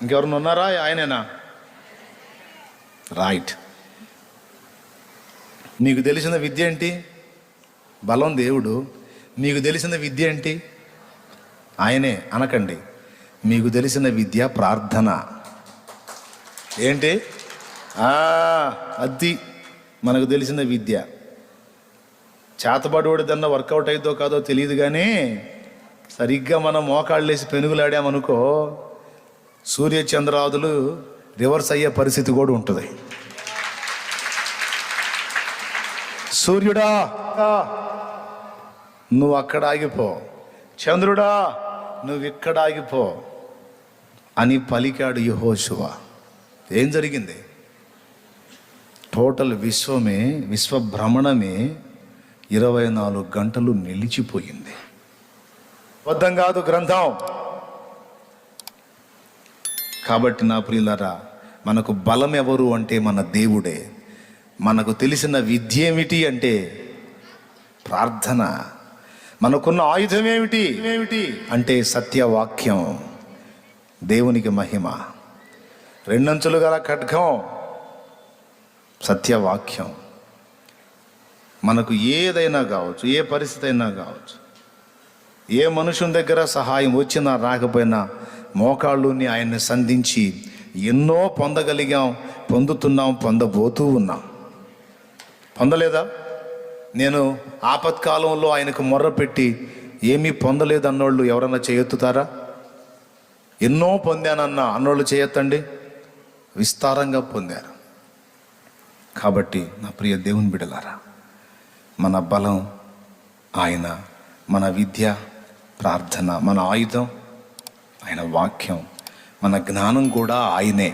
ఇంకెవరన్నా ఉన్నారా? ఆయనేనా? రైట్. నీకు తెలిసిన విద్య ఏంటి? బలం దేవుడు. మీకు తెలిసిన విద్య ఏంటి? ఆయనే అనకండి. మీకు తెలిసిన విద్య ప్రార్థన. ఏంటి? అది మనకు తెలిసిన విద్య. చేతబడివాడిదన్నా వర్కౌట్ అయిద్దో కాదో తెలియదు, కానీ సరిగ్గా మనం మోకాళ్ళు వేసి పెనుగులాడామనుకో సూర్య చంద్రాదులు రివర్స్ అయ్యే పరిస్థితి కూడా ఉంటుంది. సూర్యుడా నువ్వు అక్కడ ఆగిపో, చంద్రుడా నువ్వు ఇక్కడ ఆగిపో అని పలికాడు యెహోషువ. ఏం జరిగింది? టోటల్ విశ్వమే, విశ్వభ్రమణమే 24 గంటలు నిలిచిపోయింది. అబద్ధం కాదు గ్రంథం. కాబట్టి నా ప్రియులారా, మనకు బలం ఎవరు అంటే మన దేవుడే. మనకు తెలిసిన విద్య ఏమిటి అంటే ప్రార్థన. మనకున్న ఆయుధం ఏమిటి అంటే సత్యవాక్యం. దేవునికి మహిమ. రెండంచులు గల ఖడ్గం సత్యవాక్యం. మనకు ఏదైనా కావచ్చు, ఏ పరిస్థితి అయినా కావచ్చు, ఏ మనుషుని దగ్గర సహాయం వచ్చినా రాకపోయినా మోకాళ్ళుని ఆయన్ని సంధించి ఎన్నో పొందగలిగాం, పొందుతున్నాం, పొందబోతూ ఉన్నాం. పొందలేదా? నేను ఆపత్కాలంలో ఆయనకు మొర్రపెట్టి ఏమీ పొందలేదన్నోళ్ళు ఎవరన్నా చేయెత్తుతారా? ఎన్నో పొందానన్న అన్నోళ్ళు చేయెత్తండి. విస్తారంగా పొందారు. కాబట్టి నా ప్రియ దేవుని బిడ్డలారా, మన బలం ఆయన, మన విద్య ప్రార్థన, మన ఆయుధం ఆయన వాక్యం, మన జ్ఞానం కూడా ఆయనే.